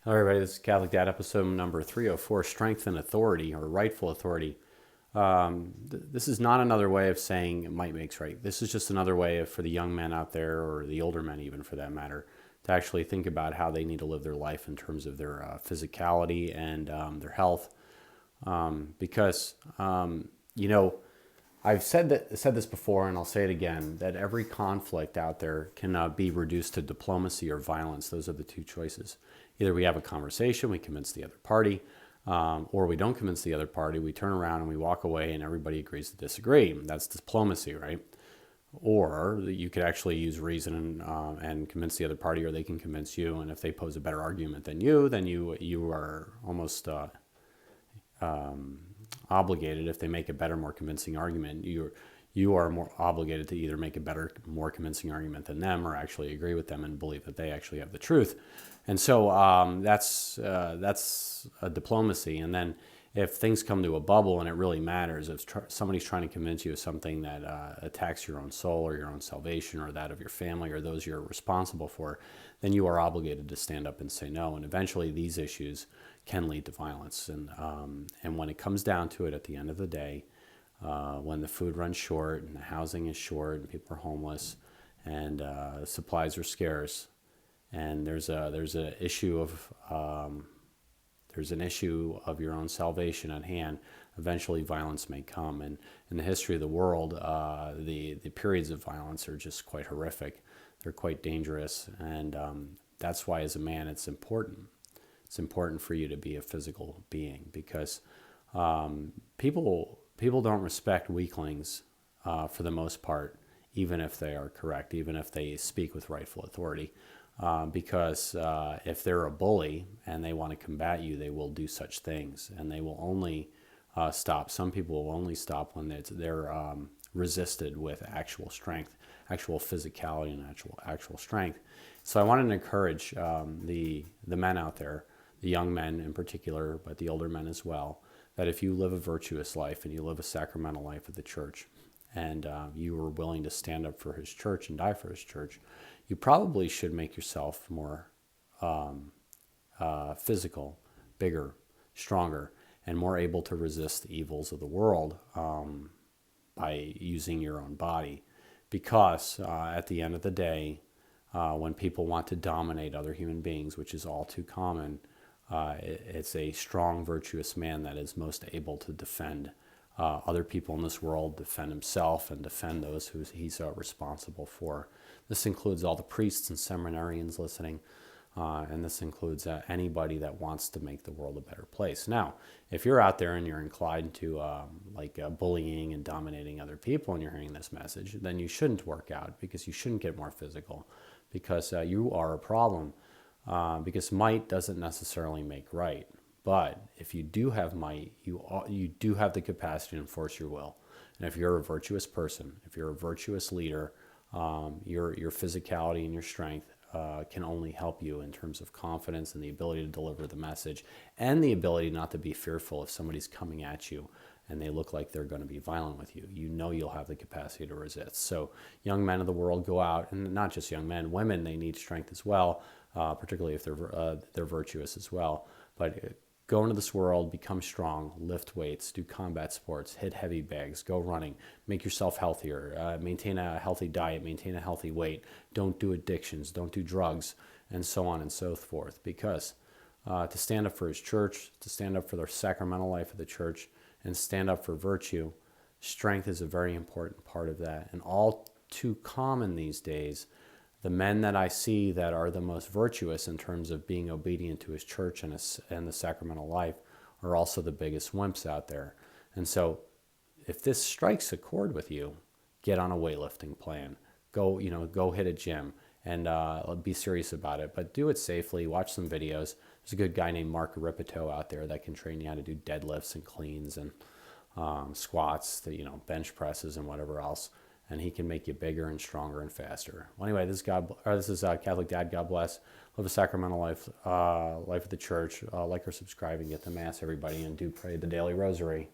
Hello, everybody. This is Catholic Dad, episode number 304, Strength and Authority, or Rightful Authority. This is not another way of saying might makes right. This is just another way for the young men out there, or the older men even for that matter, to actually think about how they need to live their life in terms of their physicality and their health. Because, you know, I've said this before, and I'll say it again, that every conflict out there can be reduced to diplomacy or violence. Those are the two choices. Either we have a conversation, we convince the other party, or we don't convince the other party, we turn around and we walk away and everybody agrees to disagree. That's diplomacy, right? Or you could actually use reason and convince the other party, or they can convince you. And if they pose a better argument than you, then you are almost obligated. If they make a better, more convincing argument, you are more obligated to either make a better, more convincing argument than them, or actually agree with them and believe that they actually have the truth. And so that's a diplomacy. And then if things come to a bubble and it really matters, if somebody's trying to convince you of something that attacks your own soul or your own salvation or that of your family or those you're responsible for, then you are obligated to stand up and say no. And eventually these issues can lead to violence. And when it comes down to it at the end of the day, when the food runs short and the housing is short and people are homeless and supplies are scarce, and there's an issue of your own salvation at hand, eventually violence may come. And in the history of the world, the periods of violence are just quite horrific. They're quite dangerous, and that's why as a man it's important. It's important for you to be a physical being, because people don't respect weaklings for the most part, even if they are correct, even if they speak with rightful authority. Because if they're a bully and they want to combat you, they will do such things, and they will only stop. Some people will only stop when they're resisted with actual strength, actual physicality, and actual strength. So I wanted to encourage the men out there, the young men in particular, but the older men as well, that if you live a virtuous life and you live a sacramental life at the church, and you are willing to stand up for his church and die for his church, you probably should make yourself more physical, bigger, stronger, and more able to resist the evils of the world by using your own body. Because at the end of the day, when people want to dominate other human beings, which is all too common, it's a strong, virtuous man that is most able to defend other people in this world, defend himself, and defend those who he's responsible for. This includes all the priests and seminarians listening, and this includes anybody that wants to make the world a better place. Now, if you're out there and you're inclined to bullying and dominating other people and you're hearing this message, then you shouldn't work out, because you shouldn't get more physical, because you are a problem. Because might doesn't necessarily make right. But if you do have might, you do have the capacity to enforce your will. And if you're a virtuous person, if you're a virtuous leader, your physicality and your strength can only help you in terms of confidence and the ability to deliver the message, and the ability not to be fearful if somebody's coming at you and they look like they're going to be violent with you. You know you'll have the capacity to resist. So young men of the world, go out, and not just young men, women, they need strength as well, particularly if they're virtuous as well. But go into this world, become strong, lift weights, do combat sports, hit heavy bags, go running, make yourself healthier, maintain a healthy diet, maintain a healthy weight, don't do addictions, don't do drugs, and so on and so forth. Because to stand up for his church, to stand up for the sacramental life of the church, and stand up for virtue, strength is a very important part of that. And all too common these days, the men that I see that are the most virtuous in terms of being obedient to his church and the sacramental life are also the biggest wimps out there. And so if this strikes a chord with you, get on a weightlifting plan. Go hit a gym and be serious about it. But do it safely. Watch some videos. There's a good guy named Mark Ripito out there that can train you how to do deadlifts and cleans and squats, bench presses and whatever else. And he can make you bigger and stronger and faster. Well, anyway, this is Catholic Dad. God bless. Live a sacramental life, life of the church. Like or subscribe and get the Mass, everybody, and do pray the daily rosary.